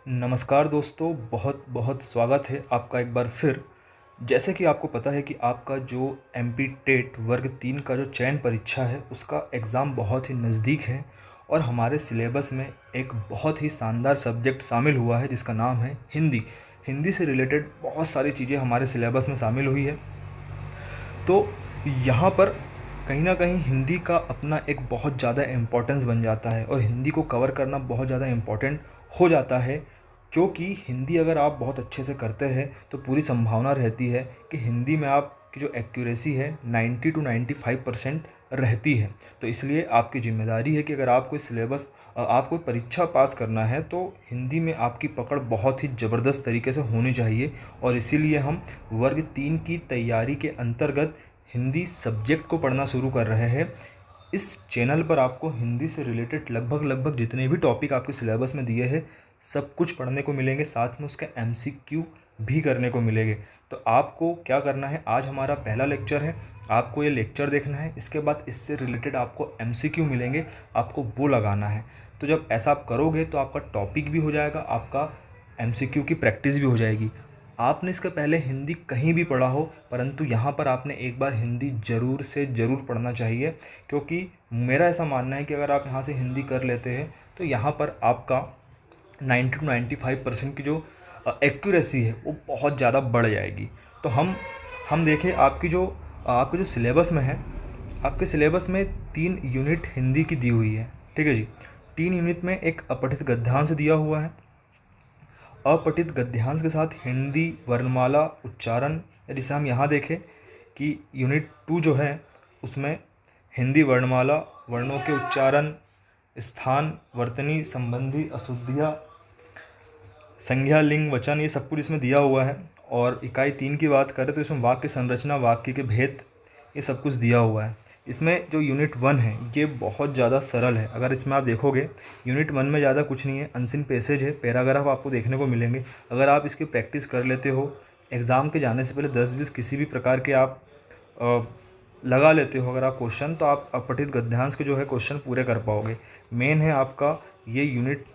नमस्कार दोस्तों, बहुत बहुत स्वागत है आपका एक बार फिर। जैसे कि आपको पता है कि आपका जो एमपी टेट वर्ग 3 का जो चयन परीक्षा है उसका एग्ज़ाम बहुत ही नज़दीक है और हमारे सिलेबस में एक बहुत ही शानदार सब्जेक्ट शामिल हुआ है जिसका नाम है हिंदी। हिंदी से रिलेटेड बहुत सारी चीज़ें हमारे सिलेबस में शामिल हुई है। तो यहाँ पर कहीं ना कहीं हिंदी का अपना एक बहुत ज़्यादा इम्पोर्टेंस बन जाता है और हिंदी को कवर करना बहुत ज़्यादा इम्पोर्टेंट हो जाता है, क्योंकि हिंदी अगर आप बहुत अच्छे से करते हैं तो पूरी संभावना रहती है कि हिंदी में आपकी जो एक्यूरेसी है 90 to 95% रहती है। तो इसलिए आपकी जिम्मेदारी है कि अगर आपको सिलेबस आपको परीक्षा पास करना है तो हिंदी में आपकी पकड़ बहुत ही ज़बरदस्त तरीके से होनी चाहिए। और इसीलिए हम वर्ग 3 की तैयारी के अंतर्गत हिंदी सब्जेक्ट को पढ़ना शुरू कर रहे हैं। इस चैनल पर आपको हिंदी से रिलेटेड लगभग जितने भी टॉपिक आपके सिलेबस में दिए हैं सब कुछ पढ़ने को मिलेंगे, साथ में उसके एमसीक्यू भी करने को मिलेंगे। तो आपको क्या करना है, आज हमारा पहला लेक्चर है, आपको ये लेक्चर देखना है, इसके बाद इससे रिलेटेड आपको एमसीक्यू मिलेंगे, आपको वो लगाना है। तो जब ऐसा आप करोगे तो आपका टॉपिक भी हो जाएगा, आपका एमसीक्यू की प्रैक्टिस भी हो जाएगी। आपने इसके पहले हिंदी कहीं भी पढ़ा हो, परंतु यहाँ पर आपने एक बार हिंदी ज़रूर से ज़रूर पढ़ना चाहिए, क्योंकि मेरा ऐसा मानना है कि अगर आप यहाँ से हिंदी कर लेते हैं तो यहाँ पर आपका 90 to 95% की जो एक्यूरेसी है वो बहुत ज़्यादा बढ़ जाएगी। तो हम देखें आपके जो सिलेबस में है, आपके सिलेबस में 3 यूनिट हिंदी की दी हुई है, ठीक है जी। 3 यूनिट में एक अपठित गद्यांश दिया हुआ है। अपठित गद्यांश के साथ हिंदी वर्णमाला उच्चारण, जिसे हम यहाँ देखें कि यूनिट 2 जो है उसमें हिंदी वर्णमाला, वर्णों के उच्चारण, स्थान, वर्तनी संबंधी अशुद्धियाँ, संज्ञा, लिंग, वचन, ये सब कुछ इसमें दिया हुआ है। और इकाई 3 की बात करें तो इसमें वाक्य संरचना, वाक्य के भेद, ये सब कुछ दिया हुआ है। इसमें जो यूनिट 1 है ये बहुत ज़्यादा सरल है। अगर इसमें आप देखोगे यूनिट 1 में ज़्यादा कुछ नहीं है, अनसीन पैसेज है, पैराग्राफ आपको देखने को मिलेंगे। अगर आप इसकी प्रैक्टिस कर लेते हो, एग्ज़ाम के जाने से पहले 10-20 किसी भी प्रकार के आप लगा लेते हो अगर आप क्वेश्चन, तो आप अपठित गद्यांश के जो है क्वेश्चन पूरे कर पाओगे। मेन है आपका ये यूनिट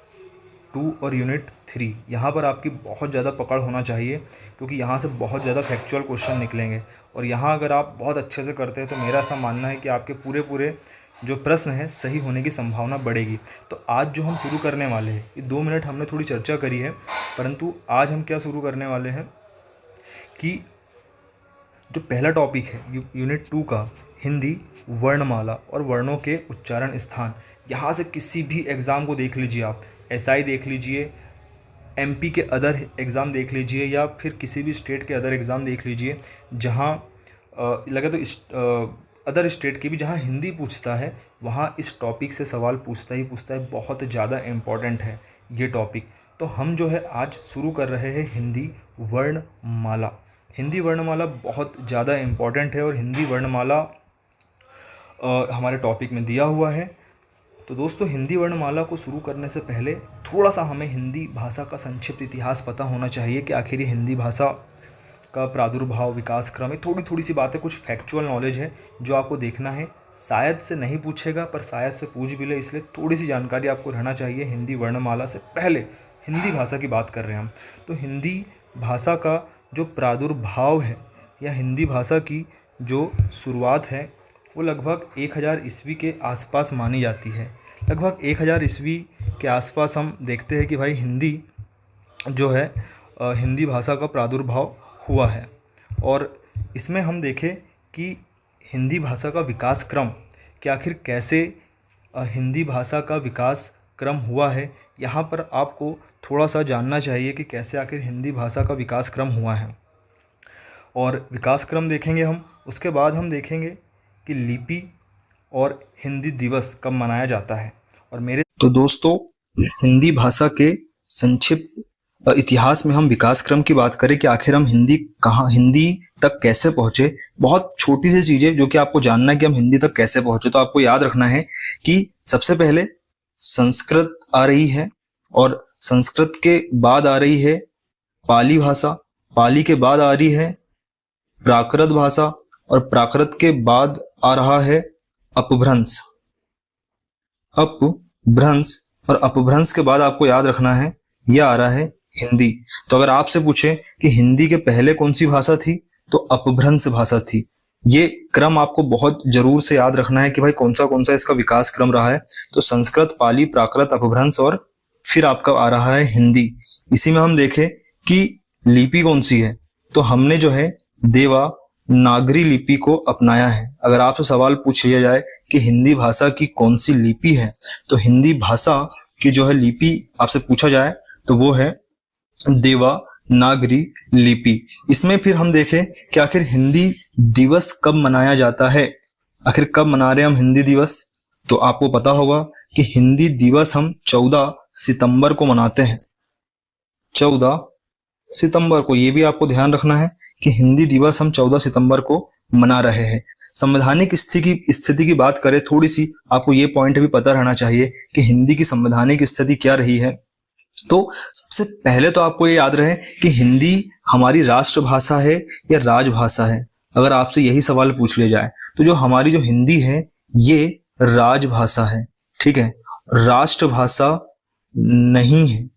2 और यूनिट 3, यहाँ पर आपकी बहुत ज़्यादा पकड़ होना चाहिए, क्योंकि यहाँ से बहुत ज़्यादा फैक्चुअल क्वेश्चन निकलेंगे। और यहाँ अगर आप बहुत अच्छे से करते हैं तो मेरा ऐसा मानना है कि आपके पूरे जो प्रश्न है सही होने की संभावना बढ़ेगी। तो आज जो हम शुरू करने वाले हैं, ये 2 मिनट हमने थोड़ी चर्चा करी है, परंतु आज हम क्या शुरू करने वाले हैं कि जो पहला टॉपिक है यूनिट 2 का, हिंदी वर्णमाला और वर्णों के उच्चारण स्थान। यहाँ से किसी भी एग्ज़ाम को देख लीजिए, आप एसआई देख लीजिए, एमपी के अदर एग्ज़ाम देख लीजिए, या फिर किसी भी स्टेट के अदर एग्ज़ाम देख लीजिए, जहाँ लगे तो अदर स्टेट की भी जहाँ हिंदी पूछता है वहाँ इस टॉपिक से सवाल पूछता है। बहुत ज़्यादा इम्पॉर्टेंट है ये टॉपिक। तो हम जो है आज शुरू कर रहे हैं हिंदी वर्णमाला। हिंदी वर्णमाला बहुत ज़्यादा इम्पॉर्टेंट है और हिंदी वर्णमाला हमारे टॉपिक में दिया हुआ है। तो दोस्तों, हिंदी वर्णमाला को शुरू करने से पहले थोड़ा सा हमें हिंदी भाषा का संक्षिप्त इतिहास पता होना चाहिए कि आखिर ये हिंदी भाषा का प्रादुर्भाव, विकास क्रम, ये थोड़ी सी बातें, कुछ फैक्चुअल नॉलेज है जो आपको देखना है। शायद से नहीं पूछेगा पर शायद से पूछ भी ले, इसलिए थोड़ी सी जानकारी आपको रहना चाहिए। हिंदी वर्णमाला से पहले हिंदी भाषा की बात कर रहे हैं हम, तो हिंदी भाषा का जो प्रादुर्भाव है या हिंदी भाषा की जो शुरुआत है वो लगभग 1000 ईस्वी के आसपास मानी जाती है। लगभग 1000 ईस्वी के आसपास हम देखते हैं कि भाई हिंदी जो है हिंदी भाषा का प्रादुर्भाव हुआ है। और इसमें हम देखें कि हिंदी भाषा का विकास क्रम कि आखिर कैसे हिंदी भाषा का विकास क्रम हुआ है, यहाँ पर आपको थोड़ा सा जानना चाहिए कि कैसे आखिर हिंदी भाषा का विकास क्रम हुआ है। और विकास क्रम देखेंगे हम, उसके बाद हम देखेंगे कि लिपि और हिंदी दिवस कब मनाया जाता है। और मेरे तो दोस्तों, हिंदी भाषा के संक्षिप्त इतिहास में हम विकास क्रम की बात करें कि आखिर हम हिंदी तक कैसे पहुँचे। बहुत छोटी सी चीज़ें जो कि आपको जानना है कि हम हिंदी तक कैसे पहुँचे। तो आपको याद रखना है कि सबसे पहले संस्कृत आ रही है और संस्कृत के बाद आ रही है पाली भाषा, पाली के बाद आ रही है प्राकृत भाषा और प्राकृत के बाद आ रहा है अपभ्रंश। और अपभ्रंश के बाद आपको याद रखना है ये आ रहा है हिंदी। तो अगर आपसे पूछे कि हिंदी के पहले कौन सी भाषा थी, तो अपभ्रंश भाषा थी। ये क्रम आपको बहुत जरूर से याद रखना है कि भाई कौन सा इसका विकास क्रम रहा है। तो संस्कृत, पाली, प्राकृत, अपभ्रंश और फिर आपका आ रहा है हिंदी। इसी में हम देखें कि लिपि कौन सी है, तो हमने जो है देवनागरी लिपि को अपनाया है। अगर आपसे सवाल पूछ लिया जाए कि हिंदी भाषा की कौन सी लिपि है, तो हिंदी भाषा की जो है लिपि आपसे पूछा जाए तो वो है देवनागरी लिपि। इसमें फिर हम देखें कि आखिर हिंदी दिवस कब मनाया जाता है। आखिर कब मना रहे हैं हम हिंदी दिवस, तो आपको पता होगा कि हिंदी दिवस हम 14 सितंबर को मनाते हैं। 14 सितंबर को, ये भी आपको ध्यान रखना है कि हिंदी दिवस हम 14 सितंबर को मना रहे हैं। संवैधानिक स्थिति की बात करें थोड़ी सी, आपको ये पॉइंट भी पता रहना चाहिए कि हिंदी की संवैधानिक स्थिति क्या रही है। तो सबसे पहले तो आपको ये याद रहे कि हिंदी हमारी राष्ट्रभाषा है या राजभाषा है। अगर आपसे यही सवाल पूछ लिया जाए तो जो हमारी जो हिंदी है ये राजभाषा है, ठीक है, राष्ट्रभाषा नहीं है।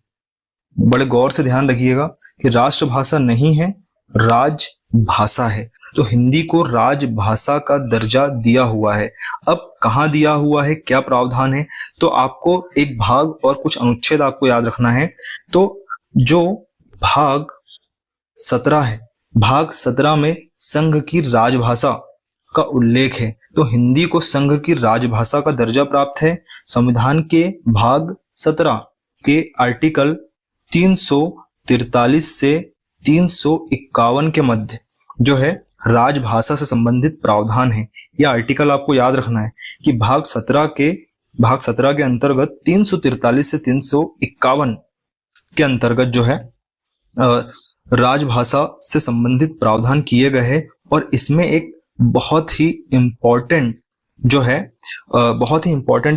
बड़े गौर से ध्यान रखिएगा कि राष्ट्रभाषा नहीं है, राजभाषा है। तो हिंदी को राजभाषा का दर्जा दिया हुआ है। अब कहाँ दिया हुआ है, क्या प्रावधान है, तो आपको एक भाग और कुछ अनुच्छेद आपको याद रखना है। तो जो भाग 17 है, भाग 17 में संघ की राजभाषा का उल्लेख है। तो हिंदी को संघ की राजभाषा का दर्जा प्राप्त है। संविधान के भाग 17 के आर्टिकल 343 से 351 के मध्य जो है राजभाषा से संबंधित प्रावधान है। यह आर्टिकल आपको याद रखना है कि भाग 17 के अंतर्गत 343 से 351 के अंतर्गत जो है राजभाषा से संबंधित प्रावधान किए गए हैं। और इसमें एक बहुत ही इंपॉर्टेंट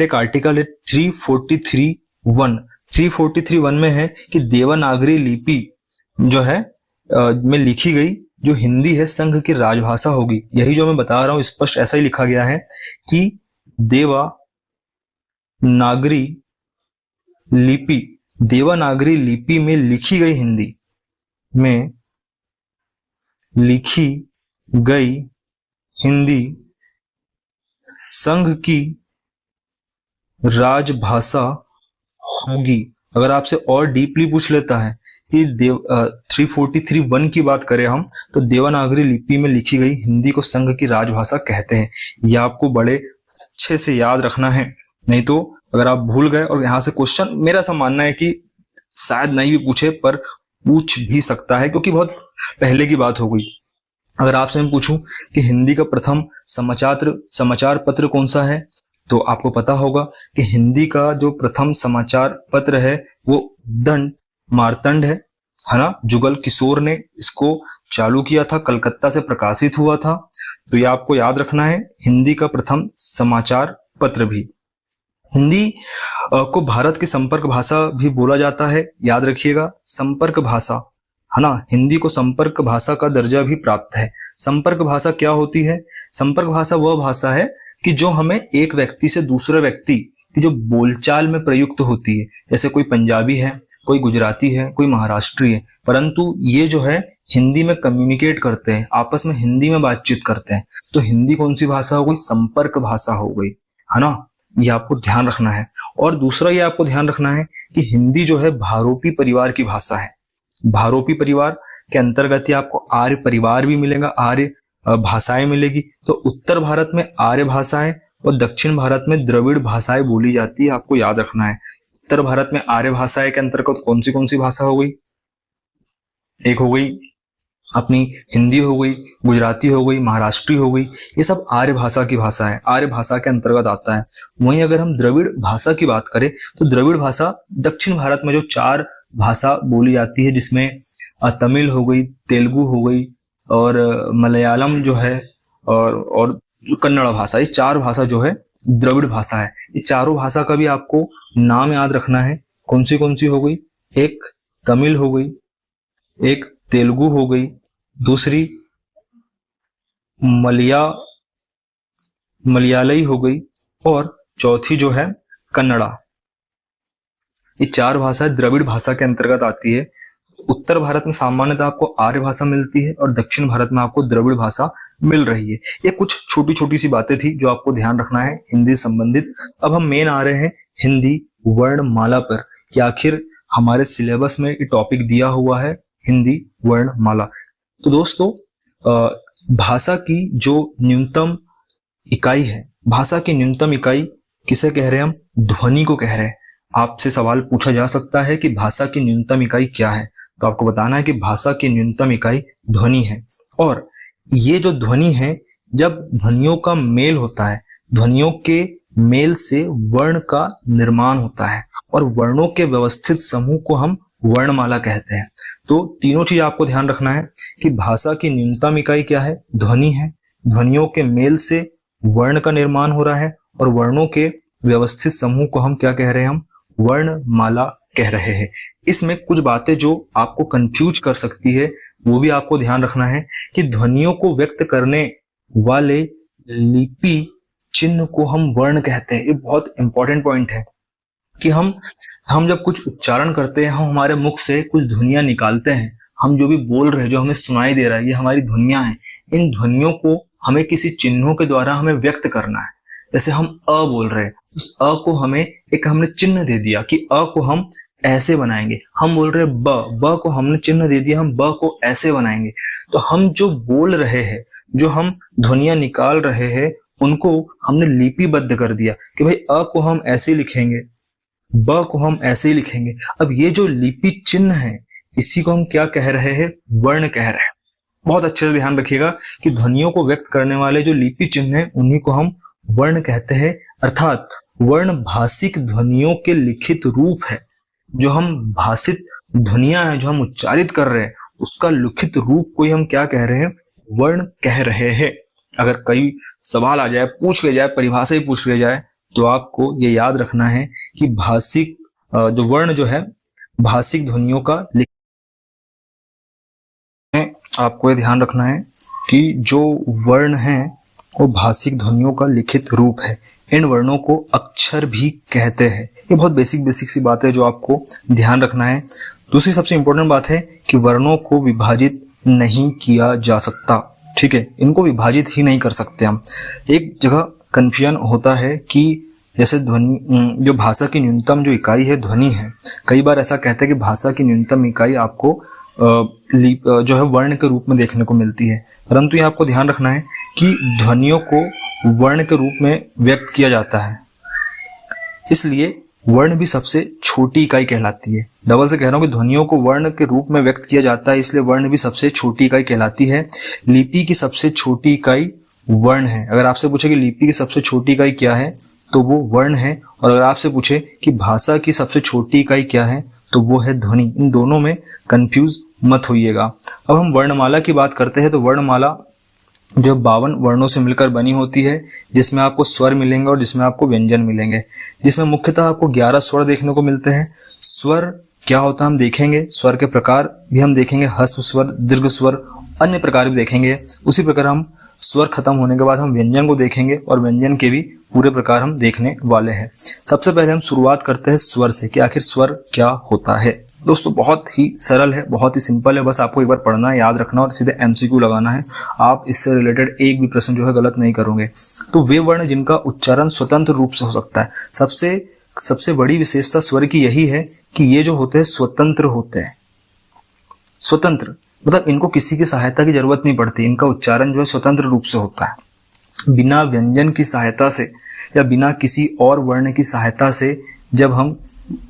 एक आर्टिकल है 343(1) में है कि देवनागरी लिपि जो है में लिखी गई जो हिंदी है संघ की राजभाषा होगी। यही जो मैं बता रहा हूं स्पष्ट ऐसा ही लिखा गया है कि देवनागरी लिपि में लिखी गई हिंदी में लिखी गई हिंदी संघ की राजभाषा होगी। अगर आपसे और डीपली पूछ लेता है कि 343(1) की बात करें हम, तो देवनागरी लिपि में लिखी गई हिंदी को संघ की राजभाषा कहते हैं। यह आपको बड़े अच्छे से याद रखना है, नहीं तो अगर आप भूल गए और यहाँ से क्वेश्चन, मेरा ऐसा मानना है कि शायद नहीं भी पूछे पर पूछ भी सकता है क्योंकि बहुत पहले की बात हो गई। अगर आपसे मैं पूछूं कि हिंदी का प्रथम समाचार पत्र कौन सा है, तो आपको पता होगा कि हिंदी का जो प्रथम समाचार पत्र है वो दंड मार्तंड है ना। जुगल किशोर ने इसको चालू किया था, कलकत्ता से प्रकाशित हुआ था। तो ये आपको याद रखना है, हिंदी का प्रथम समाचार पत्र भी। हिंदी को भारत की संपर्क भाषा भी बोला जाता है, याद रखिएगा, संपर्क भाषा है ना। हिंदी को संपर्क भाषा का दर्जा भी प्राप्त है। संपर्क भाषा क्या होती है? संपर्क भाषा वह भाषा है कि जो हमें एक व्यक्ति से दूसरे व्यक्ति की जो बोलचाल में प्रयुक्त होती है। जैसे कोई पंजाबी है, कोई गुजराती है, कोई महाराष्ट्री है, परंतु ये जो है हिंदी में कम्युनिकेट करते हैं, आपस में हिंदी में बातचीत करते हैं। तो हिंदी कौन सी भाषा हो गई? संपर्क भाषा हो गई, है ना। ये आपको ध्यान रखना है। और दूसरा ये आपको ध्यान रखना है कि हिंदी जो है भारोपी परिवार की भाषा है। भारोपी परिवार के अंतर्गत ही आपको आर्य परिवार भी मिलेगा, आर्य भाषाएं मिलेगी। तो उत्तर भारत में आर्य भाषाएं और दक्षिण भारत में द्रविड़ भाषाएं बोली जाती है, आपको याद रखना है। उत्तर भारत में आर्य भाषाएं के अंतर्गत कौन सी भाषा हो गई? एक हो गई अपनी हिंदी हो गई, गुजराती हो गई, महाराष्ट्री हो गई, ये सब आर्य भाषा की भाषा है, आर्य भाषा के अंतर्गत आता है। वहीं अगर हम द्रविड़ भाषा की बात करें तो द्रविड़ भाषा दक्षिण भारत में जो 4 भाषा बोली जाती है, जिसमें तमिल हो गई, तेलुगु हो गई और मलयालम जो है और कन्नड़ भाषा, ये 4 भाषा जो है द्रविड़ भाषा है। ये चारों भाषा का भी आपको नाम याद रखना है। कौन सी हो गई? एक तमिल हो गई, एक तेलुगु हो गई, दूसरी मलयालई हो गई और चौथी जो है कन्नड़ा। ये 4 भाषाएं द्रविड़ भाषा के अंतर्गत आती है। उत्तर भारत में सामान्यतः आपको आर्य भाषा मिलती है और दक्षिण भारत में आपको द्रविड़ भाषा मिल रही है। ये कुछ छोटी छोटी सी बातें थी जो आपको ध्यान रखना है हिंदी संबंधित। अब हम मेन आ रहे हैं हिंदी वर्णमाला पर कि आखिर हमारे सिलेबस में ये टॉपिक दिया हुआ है हिंदी वर्णमाला। तो दोस्तों भाषा की जो न्यूनतम इकाई है, भाषा की न्यूनतम इकाई किसे कह रहे हैं हम? ध्वनि को कह रहे हैं। आपसे सवाल पूछा जा सकता है कि भाषा की न्यूनतम इकाई क्या है, तो आपको बताना है कि भाषा की न्यूनतम इकाई ध्वनि है। और ये जो ध्वनि है, जब ध्वनियों का मेल होता है, ध्वनियों के मेल से वर्ण का निर्माण होता है और वर्णों के व्यवस्थित समूह को हम वर्णमाला कहते हैं। तो तीनों चीज आपको ध्यान रखना है कि भाषा की न्यूनतम इकाई क्या है? ध्वनि है। ध्वनियों के मेल से वर्ण का निर्माण हो रहा है और वर्णों के व्यवस्थित समूह को हम क्या कह रहे हैं? हम वर्णमाला कह रहे हैं। इसमें कुछ बातें जो आपको कंफ्यूज कर सकती है वो भी आपको ध्यान रखना है कि ध्वनियों को व्यक्त करने वाले लिपि चिन्ह को हम वर्ण कहते हैं। ये बहुत इंपॉर्टेंट पॉइंट है कि हम जब कुछ उच्चारण करते हैं, हम हमारे मुख से कुछ ध्वनियां निकालते हैं, हम जो भी बोल रहे हैं, जो हमें सुनाई दे रहा है, ये हमारी ध्वनियां हैं। इन ध्वनियों को हमें किसी चिन्हों के द्वारा हमें व्यक्त करना है। जैसे हम अ बोल रहे हैं, उस अ को हमने चिन्ह दे दिया कि अ को हम ऐसे बनाएंगे। हम बोल रहे हैं ब को हमने चिन्ह दे दिया, हम ब को ऐसे बनाएंगे। तो हम जो बोल रहे हैं, जो हम ध्वनियां निकाल रहे हैं, उनको हमने लिपिबद्ध कर दिया कि भाई अ को हम ऐसे लिखेंगे, ब को हम ऐसे ही लिखेंगे। अब ये जो लिपि चिन्ह है, इसी को हम क्या कह रहे हैं? वर्ण कह रहे हैं। बहुत अच्छे से ध्यान रखिएगा कि ध्वनियों को व्यक्त करने वाले जो लिपि चिन्ह है, उन्हीं को हम वर्ण कहते हैं। अर्थात वर्ण भाषिक ध्वनियों के लिखित रूप है। जो हम भाषित ध्वनियां हैं, जो हम उच्चारित कर रहे हैं, उसका लिखित रूप को ही हम क्या कह रहे हैं? वर्ण कह रहे हैं। अगर कई सवाल आ जाए, पूछ ले जाए, परिभाषा ही पूछ ले जाए, तो आपको ये याद रखना है कि भाषिक जो वर्ण जो है, भाषिक ध्वनियों का आपको ये ध्यान रखना है कि जो वर्ण है वो भाषिक ध्वनियों का लिखित रूप है। इन वर्णों को अक्षर भी कहते हैं। ये बहुत बेसिक सी बात है जो आपको ध्यान रखना है। दूसरी सबसे इंपॉर्टेंट बात है कि वर्णों को विभाजित नहीं किया जा सकता। ठीक है, इनको विभाजित ही नहीं कर सकते हम। एक जगह कंफ्यूजन होता है कि जैसे ध्वनि, जो भाषा की न्यूनतम जो इकाई है ध्वनि है, कई बार ऐसा कहते हैं कि भाषा की न्यूनतम इकाई आपको जो है वर्ण के रूप में देखने को मिलती है। परंतु ये आपको ध्यान रखना है कि ध्वनियों को वर्ण के रूप में व्यक्त किया जाता है, इसलिए वर्ण भी सबसे छोटी इकाई कहलाती है। डबल से कह रहा हूं कि ध्वनियों को वर्ण के रूप में व्यक्त किया जाता है, इसलिए वर्ण भी सबसे छोटी इकाई कहलाती है। लिपि की सबसे छोटी इकाई वर्ण है। अगर आपसे पूछे कि लिपि की सबसे छोटी इकाई क्या है, तो वो वर्ण है। और अगर आपसे पूछे कि भाषा की सबसे छोटी इकाई क्या है, तो वो है ध्वनि। इन दोनों में कंफ्यूज मत होइएगा। अब हम वर्णमाला की बात करते हैं, तो वर्णमाला जो 52 वर्णों से मिलकर बनी होती है, जिसमें आपको स्वर मिलेंगे और जिसमें आपको व्यंजन मिलेंगे, जिसमें मुख्यतः आपको 11 स्वर देखने को मिलते हैं। स्वर क्या होता है हम देखेंगे, स्वर के प्रकार भी हम देखेंगे, ह्रस्व स्वर, दीर्घ स्वर, अन्य प्रकार भी देखेंगे। उसी प्रकार हम स्वर खत्म होने के बाद हम व्यंजन को देखेंगे और व्यंजन के भी पूरे प्रकार हम देखने वाले हैं। सबसे पहले हम शुरुआत करते हैं स्वर से कि आखिर स्वर क्या होता है। दोस्तों बहुत ही सरल है, बहुत ही सिंपल है, बस आपको एक बार पढ़ना है, याद रखना और सीधे एमसीक्यू लगाना है। आप इससे रिलेटेड एक भी प्रश्न जो है गलत नहीं करोगे। तो वे वर्ण जिनका उच्चारण स्वतंत्र रूप से हो सकता है, सबसे बड़ी विशेषता स्वर की यही है कि ये जो होते हैं स्वतंत्र होते हैं। स्वतंत्र मतलब इनको किसी की सहायता की जरूरत नहीं पड़ती, इनका उच्चारण जो है स्वतंत्र रूप से होता है। बिना व्यंजन की सहायता से या बिना किसी और वर्ण की सहायता से जब हम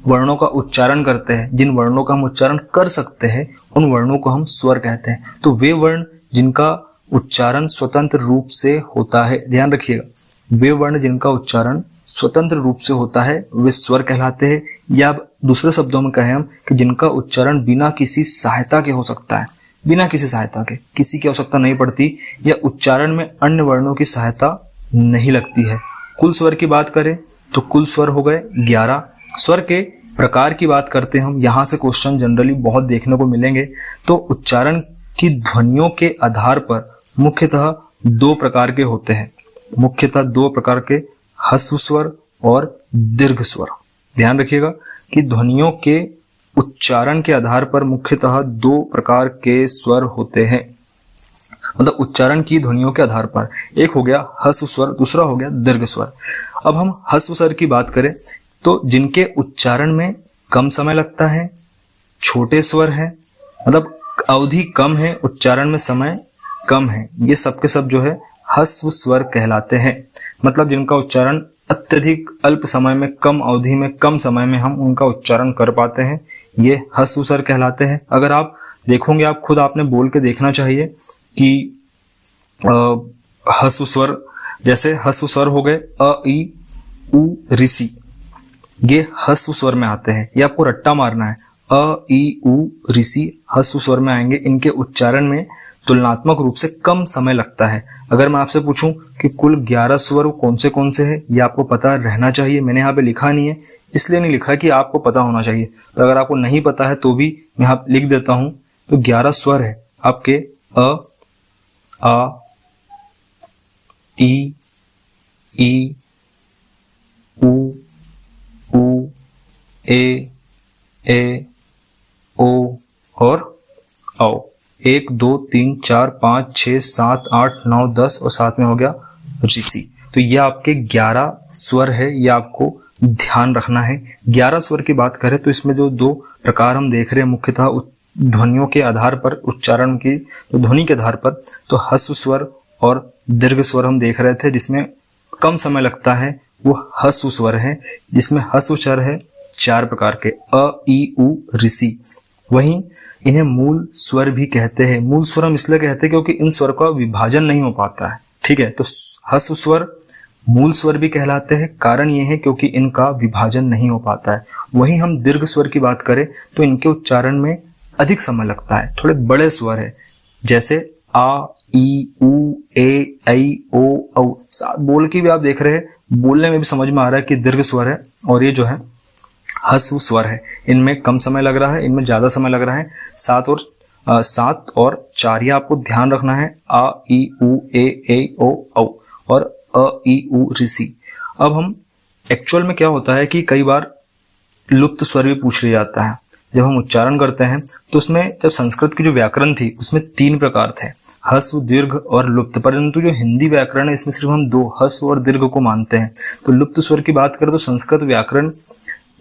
वर्णों का उच्चारण करते हैं, जिन वर्णों का हम उच्चारण कर सकते हैं, उन वर्णों को हम स्वर कहते हैं। तो वे वर्ण जिनका उच्चारण स्वतंत्र रूप से होता है, ध्यान रखिएगा, वे वर्ण जिनका उच्चारण स्वतंत्र रूप से होता है वे स्वर कहलाते हैं। या दूसरे शब्दों में कहें हम कि जिनका उच्चारण बिना किसी सहायता के हो सकता है, बिना किसी सहायता के, किसी की आवश्यकता नहीं पड़ती, या उच्चारण में अन्य वर्णों की सहायता नहीं लगती है। कुल स्वर की बात करें तो कुल स्वर हो गए 11। स्वर के प्रकार की बात करते हैं हम, यहां से क्वेश्चन जनरली बहुत देखने को मिलेंगे। तो उच्चारण की ध्वनियों के आधार पर मुख्यतः 2 प्रकार के होते हैं, मुख्यतः 2 प्रकार के, ह्रस्व स्वर और दीर्घ स्वर। ध्यान रखिएगा, कि ध्वनियों के उच्चारण के आधार पर मुख्यतः दो प्रकार के स्वर होते हैं, मतलब उच्चारण की ध्वनियों के आधार पर। एक हो गया ह्रस्व स्वर, दूसरा हो गया दीर्घ स्वर। अब हम ह्रस्व स्वर की बात करें तो जिनके उच्चारण में कम समय लगता है, छोटे स्वर है, मतलब अवधि कम है, उच्चारण में समय कम है, ये सब के सब जो है ह्रस्व स्वर कहलाते हैं। मतलब जिनका उच्चारण अत्यधिक अल्प समय में, कम अवधि में, कम समय में हम उनका उच्चारण कर पाते हैं, ये ह्रस्व स्वर कहलाते हैं। अगर आप देखोगे, आप खुद आपने बोल के देखना चाहिए कि ह्रस्व स्वर, जैसे ह्रस्व स्वर हो गए अ, ई, उ, ऋषि, ये ह्रस्व स्वर में आते हैं। ये आपको रट्टा मारना है, अ, ई, उ, ऋषि ह्रस्व स्वर में आएंगे। इनके उच्चारण में तुलनात्मक रूप से कम समय लगता है। अगर मैं आपसे पूछूं कि कुल 11 स्वर कौन से हैं, ये आपको पता रहना चाहिए। मैंने यहाँ पे लिखा नहीं है, इसलिए नहीं लिखा कि आपको पता होना चाहिए, पर अगर आपको नहीं पता है तो भी मैं यहाँ लिख देता हूं। तो 11 स्वर है आपके अ, आ, ई, उ, ए, ओ और औ। 1 2 3 4 5 6 7 8 9 10 और साथ में हो गया ऋषि। तो ये आपके 11 स्वर है, ये आपको ध्यान रखना है। 11 स्वर की बात करें तो इसमें जो दो प्रकार हम देख रहे हैं मुख्यतः ध्वनियों के आधार पर, उच्चारण की तो ध्वनि के आधार पर, तो ह्रस्व स्वर और दीर्घ स्वर हम देख रहे थे। जिसमें कम समय लगता है वो ह्रस्व स्वर है, जिसमें ह्रस्व स्वर है 4 प्रकार के, अ, ई, उ, ऋषि। वहीं इन्हें मूल स्वर भी कहते हैं। मूल स्वर हम इसलिए कहते हैं क्योंकि इन स्वर का विभाजन नहीं हो पाता है, ठीक है। तो ह्रस्व स्वर मूल स्वर भी कहलाते हैं, कारण ये है क्योंकि इनका विभाजन नहीं हो पाता है। वहीं हम दीर्घ स्वर की बात करें तो इनके उच्चारण में अधिक समय लगता है, थोड़े बड़े स्वर है, जैसे आ, ई, उ, ए, ऐ, ओ, औ। बोल के भी आप देख रहे हैं, बोलने में भी समझ में आ रहा है कि दीर्घ स्वर है, और ये जो है ह्रस्व स्वर है। इनमें कम समय लग रहा है, इनमें ज्यादा समय लग रहा है। 7 और 4 ये आपको ध्यान रखना है, आ, ई, उ, ए, ऐ, ओ, औ और अ, ई, उ, ऋषि। अब हम एक्चुअल में क्या होता है कि कई बार लुप्त स्वर भी पूछ लिया जाता है जब हम उच्चारण करते हैं। तो उसमें जब संस्कृत की जो व्याकरण थी उसमें 3 प्रकार थे, ह्रस्व, दीर्घ और लुप्त। परंतु जो हिंदी व्याकरण है इसमें सिर्फ हम 2 ह्रस्व और दीर्घ को मानते हैं। तो लुप्त स्वर की बात करें तो संस्कृत व्याकरण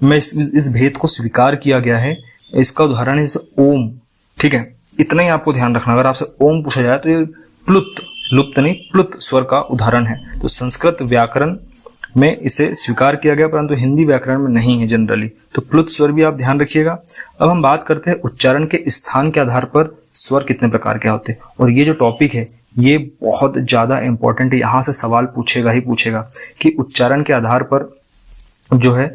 में इस भेद को स्वीकार किया गया है। इसका उदाहरण है जैसे ओम, ठीक है। इतना ही आपको ध्यान रखना, अगर आपसे ओम पूछा जाए तो ये प्लुत, लुप्त नहीं, प्लुत स्वर का उदाहरण है। तो संस्कृत व्याकरण में इसे स्वीकार किया गया, परंतु हिंदी व्याकरण में नहीं है जनरली। तो प्लुत स्वर भी आप ध्यान रखिएगा। अब हम बात करते हैं उच्चारण के स्थान के आधार पर स्वर कितने प्रकार के होते हैं। और ये जो टॉपिक है ये बहुत ज्यादा इंपॉर्टेंट है, यहाँ से सवाल पूछेगा ही पूछेगा कि उच्चारण के आधार पर जो है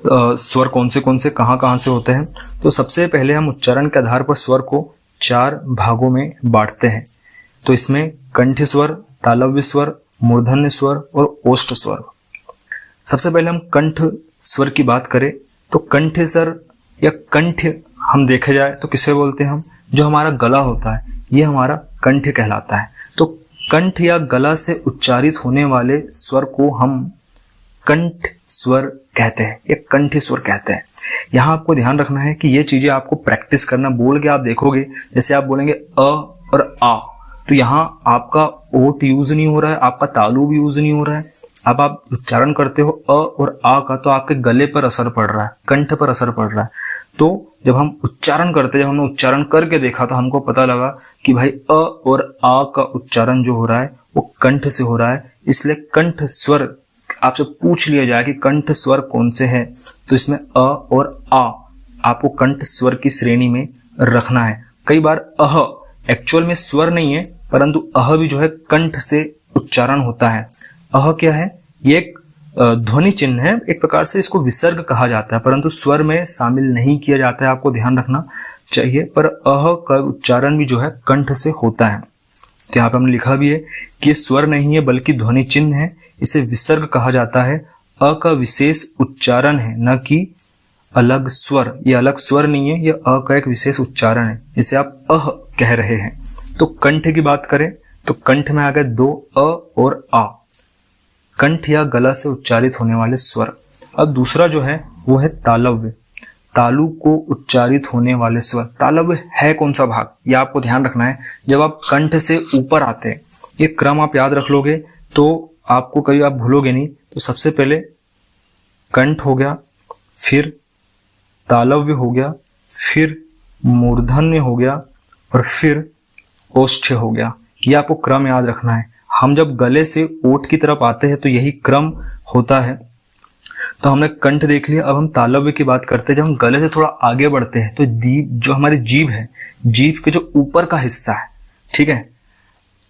स्वर कौन से कहाँ से होते हैं। तो सबसे पहले हम उच्चारण के आधार पर स्वर को 4 भागों में बांटते हैं। तो इसमें कंठ स्वर, तालव्य स्वर, मूर्धन्य स्वर और ओष्ठ स्वर। सबसे पहले हम कंठ स्वर की बात करें तो कंठ स्वर या कंठ हम देखे जाए तो किसे बोलते हैं हम, जो हमारा गला होता है ये हमारा कंठ कहलाता है। तो कंठ या गला से उच्चारित होने वाले स्वर को हम कंठ स्वर कहते हैं या कंठ स्वर कहते हैं। यहाँ आपको ध्यान रखना है कि ये चीजें आपको प्रैक्टिस करना, बोल के आप देखोगे, जैसे आप बोलेंगे अ और आ, तो यहाँ आपका ओट यूज नहीं हो रहा है, आपका तालु भी यूज नहीं हो रहा है। अब आप उच्चारण करते हो अ और आ का, तो आपके गले पर असर पड़ रहा है, कंठ पर असर पड़ रहा है। तो जब हम उच्चारण करते, जब हमने उच्चारण करके देखा तो हमको पता लगा कि भाई अ और आ का उच्चारण जो हो रहा है वो कंठ से हो रहा है। इसलिए कंठ स्वर आपसे पूछ लिया जाए कि कंठ स्वर कौन से हैं, तो इसमें अ और आ आपको कंठ स्वर की श्रेणी में रखना है। कई बार अह एक्चुअल में स्वर नहीं है, परंतु अह भी जो है कंठ से उच्चारण होता है। अह क्या है, ये एक ध्वनि चिन्ह है, एक प्रकार से इसको विसर्ग कहा जाता है, परंतु स्वर में शामिल नहीं किया जाता है, आपको ध्यान रखना चाहिए। पर अह का उच्चारण भी जो है कंठ से होता है। तो यहाँ पे हमने लिखा भी है कि ये स्वर नहीं है बल्कि ध्वनि चिन्ह है, इसे विसर्ग कहा जाता है। अ का विशेष उच्चारण है, न कि अलग स्वर। ये अलग स्वर नहीं है, ये अ का एक विशेष उच्चारण है, जिसे आप अह कह रहे हैं। तो कंठ की बात करें तो कंठ में आ गए 2 अ और आ, कंठ या गला से उच्चारित होने वाले स्वर। अब दूसरा जो है वो है तालव्य। तालु को उच्चारित होने वाले स्वर। तालव्य है कौन सा भाग, यह आपको ध्यान रखना है जब आप कंठ से ऊपर आते हैं। ये क्रम आप याद रख लोगे तो आपको कभी आप भूलोगे नहीं। तो सबसे पहले कंठ हो गया, फिर तालव्य हो गया, फिर मूर्धन्य हो गया और फिर ओष्ठ्य हो गया। ये आपको क्रम याद रखना है। हम जब गले से ओठ की तरफ आते हैं तो यही क्रम होता है। तो हमने कंठ देख लिया, अब हम तालव्य की बात करते हैं। जब हम गले से थोड़ा आगे बढ़ते हैं तो जो हमारी जीभ है, जीभ के जो ऊपर का हिस्सा है, ठीक है,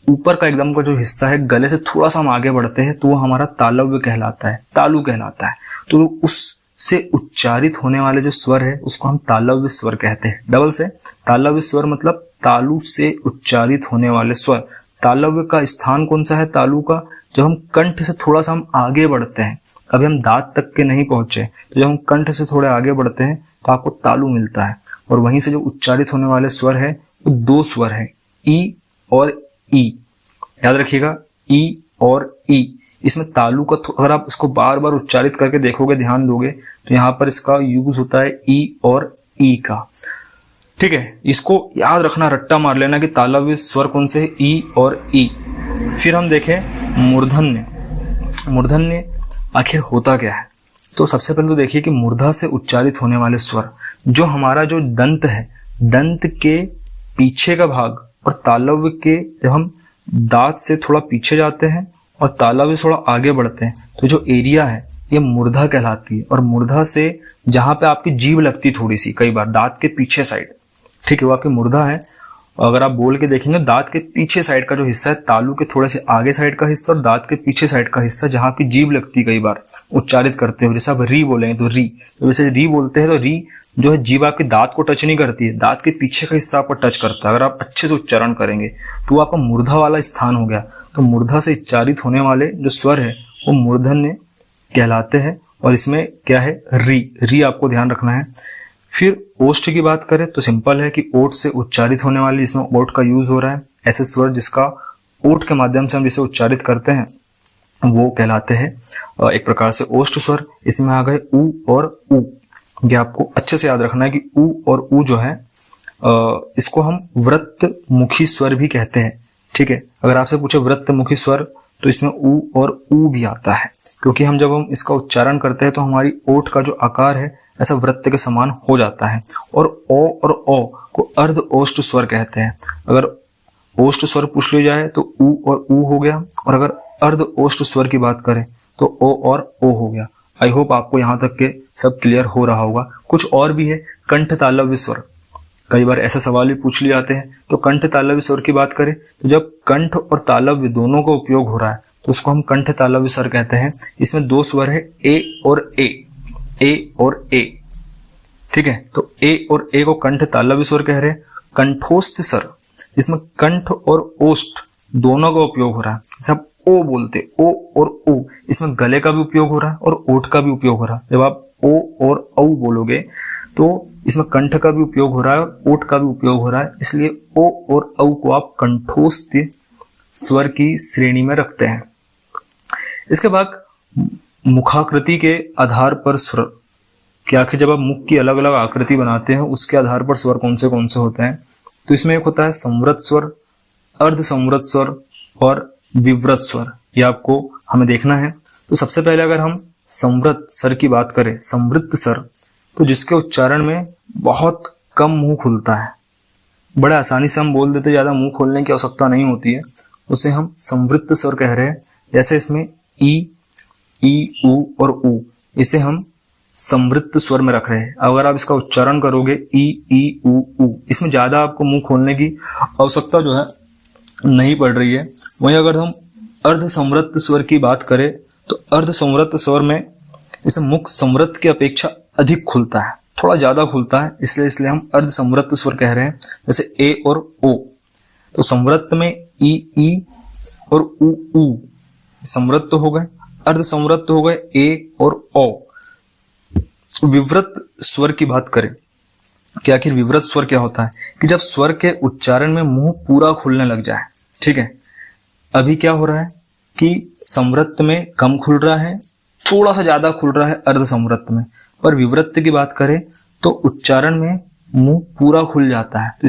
ऊपर का एकदम का जो हिस्सा है, गले से थोड़ा सा हम आगे बढ़ते हैं तो वो हमारा तालव्य कहलाता है, तालु कहलाता है। तो उससे उच्चारित होने वाले जो स्वर है उसको हम तालव्य स्वर कहते हैं। डबल से तालव्य स्वर मतलब तालु से उच्चारित होने वाले स्वर। तालव्य का स्थान कौन सा है तालु का, जब हम कंठ से थोड़ा सा हम आगे बढ़ते हैं, अभी हम दांत तक के नहीं पहुंचे, तो जब हम कंठ से थोड़े आगे बढ़ते हैं तो आपको तालु मिलता है। और वहीं से जो उच्चारित होने वाले स्वर है वो दो स्वर है, ई और ई। याद रखिएगा, ई और ई। इसमें तालु का अगर आप इसको बार बार उच्चारित करके देखोगे, ध्यान दोगे, तो यहाँ पर इसका यूज होता है ई और ई का। ठीक है, इसको याद रखना, रट्टा मार लेना कि तालव्य स्वर कौन से है, ई और ई। फिर हम देखें मूर्धन्य। मूर्धन्य आखिर होता क्या है? तो सबसे पहले तो देखिए कि मूर्धा से उच्चारित होने वाले स्वर, जो हमारा जो दंत है, दंत के पीछे का भाग और तालव्य के, जब हम दांत से थोड़ा पीछे जाते हैं और तालव्य से थोड़ा आगे बढ़ते हैं तो जो एरिया है ये मूर्धा कहलाती है। और मूर्धा से जहां पे आपकी जीभ लगती थोड़ी सी, कई बार दांत के पीछे साइड, ठीक है, वो आपकी मूर्धा है। अगर आप बोल के देखेंगे, दांत के पीछे साइड का जो हिस्सा है, तालु के थोड़े से आगे साइड का हिस्सा और दांत के पीछे साइड का हिस्सा, जहां आपकी जीभ लगती है, कई बार उच्चारित करते हो, जैसे आप री बोलेंगे तो री, तो वैसे री बोलते हैं तो री जो है जीभ आपके दांत को टच नहीं करती है, दांत के पीछे का हिस्सा आपको टच करता है। अगर आप अच्छे से उच्चारण करेंगे तो आपका मूर्धा वाला स्थान हो गया। तो मूर्धा से उच्चारित होने वाले जो स्वर है वो मूर्धन्य कहलाते हैं। और इसमें क्या है, री, री आपको ध्यान रखना है। फिर ओष्ठ की बात करें तो सिंपल है कि ओठ से उच्चारित होने वाली, इसमें ओठ का यूज हो रहा है। ऐसे स्वर जिसका ओठ के माध्यम से हम जिसे उच्चारित करते हैं वो कहलाते हैं एक प्रकार से ओष्ठ स्वर। इसमें आ गए ऊ और ऊ। ये आपको अच्छे से याद रखना है कि ऊ और ऊ जो है इसको हम वृत्त मुखी स्वर भी कहते हैं। ठीक है, अगर आपसे पूछे वृत्त मुखी स्वर तो इसमें ऊ और ऊ भी आता है, क्योंकि हम जब हम इसका उच्चारण करते हैं तो हमारी ओठ का जो आकार है ऐसा वृत्त के समान हो जाता है। और ओ और ओ को अर्ध ओष्ठ स्वर कहते हैं। अगर ओष्ठ स्वर पूछ लिया जाए तो ऊ और ऊ हो गया, और अगर अर्ध ओष्ठ स्वर की बात करें तो ओ और ओ हो गया। आई होप आपको यहाँ तक के सब क्लियर हो रहा होगा। कुछ और भी है, कंठ तालव्य स्वर, कई बार ऐसे सवाल भी पूछ लिए जाते हैं। तो कंठ तालव्य स्वर की बात करें तो जब कंठ और तालव्य दोनों का उपयोग हो रहा है तो उसको हम कंठ तालव्य स्वर कहते हैं। इसमें दो स्वर है, ए और ए, ए और ए। ठीक है, तो ए और ए को कंठ तालव्य स्वर कह रहे हैं। कंठोस्थ स्वर, इसमें कंठ और ओष्ठ दोनों का उपयोग हो रहा है। जैसे आप ओ बोलते, ओ और ओ, इसमें गले का भी उपयोग हो रहा है और ओठ का भी उपयोग हो रहा है। जब आप ओ और औ बोलोगे तो इसमें कंठ का भी उपयोग हो रहा है और ओठ का भी उपयोग हो रहा है, इसलिए ओ और औ को आप कंठोस्थ स्वर की श्रेणी में रखते हैं। इसके बाद मुखाकृति के आधार पर स्वर, कि आखिर जब आप मुख की अलग अलग आकृति बनाते हैं उसके आधार पर स्वर कौन से होते हैं। तो इसमें एक होता है संवृत स्वर, अर्ध संवृत स्वर और विव्रत स्वर। ये आपको हमें देखना है। तो सबसे पहले अगर हम संवृत स्वर की बात करें, संवृत स्वर, तो जिसके उच्चारण में बहुत कम मुंह खुलता है, बड़े आसानी से हम बोल देते, ज्यादा मुंह खोलने की आवश्यकता नहीं होती है, उसे हम संवृत स्वर कह रहे हैं। जैसे इसमें ई, ऊ और ऊ, इसे हम संवृत स्वर में रख रहे हैं। अगर आप इसका उच्चारण करोगे ई ऊ, इसमें ज्यादा आपको मुंह खोलने की आवश्यकता जो है नहीं पड़ रही है। वहीं अगर हम अर्ध संवृत स्वर की बात करें तो अर्ध संवृत स्वर में इसे मुख संवृत की अपेक्षा अधिक खुलता है, थोड़ा ज्यादा खुलता है, इसलिए हम अर्ध संवृत स्वर कह रहे हैं। जैसे ए और ओ, तो संवृत में ई और ऊ संवृत हो गए, अर्ध संवृत हो गए ए और ओ। विव्रत स्वर की बात करें कि आखिर विव्रत स्वर क्या होता है, कि जब स्वर के उच्चारण में मुंह पूरा खुलने लग जाए। ठीक है, अभी क्या हो रहा है कि संवृत में कम खुल रहा है, थोड़ा सा ज्यादा खुल रहा है अर्ध संवृत में। पर विव्रत की बात करें तो उच्चारण में मुंह पूरा खुल जाता है, तो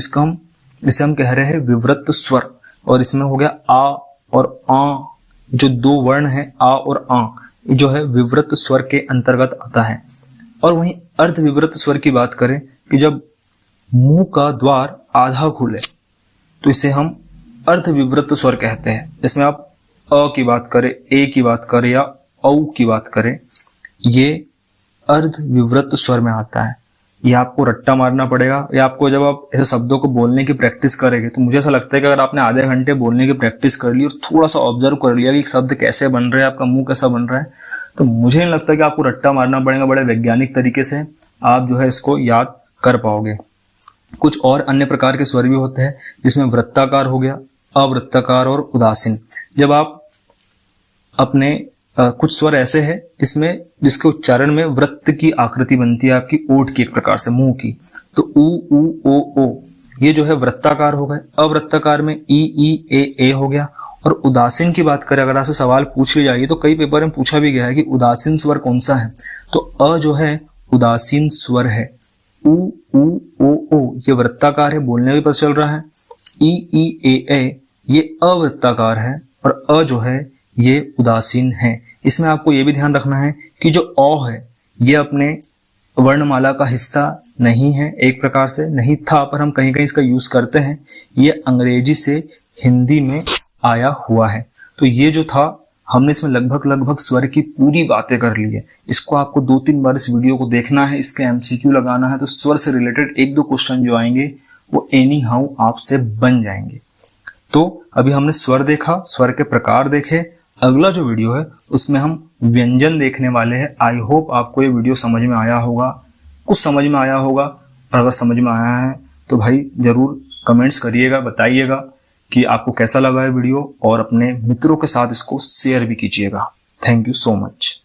इसे हम कह रहे हैं विवृत स्वर। और इसमें हो गया आ और आ, जो दो वर्ण है आ और आ, जो है विवृत स्वर के अंतर्गत आता है। और वहीं अर्ध विवृत स्वर की बात करें कि जब मुंह का द्वार आधा खुले तो इसे हम अर्ध विवृत स्वर कहते हैं। इसमें आप अ की बात करें, ए की बात करें या औ की बात करें, ये अर्ध विवृत स्वर में आता है। ये आपको रट्टा मारना पड़ेगा, या आपको जब आप ऐसे शब्दों को बोलने की प्रैक्टिस करेंगे तो मुझे ऐसा लगता है कि अगर आपने आधे घंटे बोलने की प्रैक्टिस कर ली और थोड़ा सा ऑब्जर्व कर लिया कि एक शब्द कैसे बन रहा है, आपका मुंह कैसा बन रहा है, तो मुझे नहीं लगता कि आपको रट्टा मारना पड़ेगा। बड़े वैज्ञानिक तरीके से आप जो है इसको याद कर पाओगे। कुछ और अन्य प्रकार के स्वर भी होते हैं, जिसमें वृत्ताकार हो गया, अवृत्ताकार और उदासीन। जब आप अपने कुछ स्वर ऐसे हैं जिसके उच्चारण में वृत्त की आकृति बनती है, आपकी ओठ की एक प्रकार से, मुंह की, तो उ ओ, ये जो है वृत्ताकार हो गए। अवृत्ताकार में ई ए हो गया। और उदासीन की बात करें, अगर आपसे सवाल पूछ लिया जाए तो कई पेपर में पूछा भी गया है कि उदासीन स्वर कौन सा है, तो अ जो है उदासीन स्वर है। उ ओ ये वृत्ताकार है, बोलने में पता चल रहा है। ई ए ये अवृत्ताकार है और अ जो है ये उदासीन है। इसमें आपको ये भी ध्यान रखना है कि जो अ है ये अपने वर्णमाला का हिस्सा नहीं है, एक प्रकार से नहीं था, पर हम कहीं कहीं इसका यूज करते हैं। ये अंग्रेजी से हिंदी में आया हुआ है। तो ये जो था, हमने इसमें लगभग स्वर की पूरी बातें कर ली है। इसको आपको 2-3 बार इस वीडियो को देखना है, इसके एमसीक्यू लगाना है, तो स्वर से रिलेटेड 1-2 क्वेश्चन जो आएंगे वो एनी हाउ आपसे बन जाएंगे। तो अभी हमने स्वर देखा, स्वर के प्रकार देखे। अगला जो वीडियो है उसमें हम व्यंजन देखने वाले हैं। आई होप आपको ये वीडियो समझ में आया होगा, कुछ समझ में आया होगा। और अगर समझ में आया है तो भाई जरूर कमेंट्स करिएगा, बताइएगा कि आपको कैसा लगा है वीडियो, और अपने मित्रों के साथ इसको शेयर भी कीजिएगा। Thank you so much.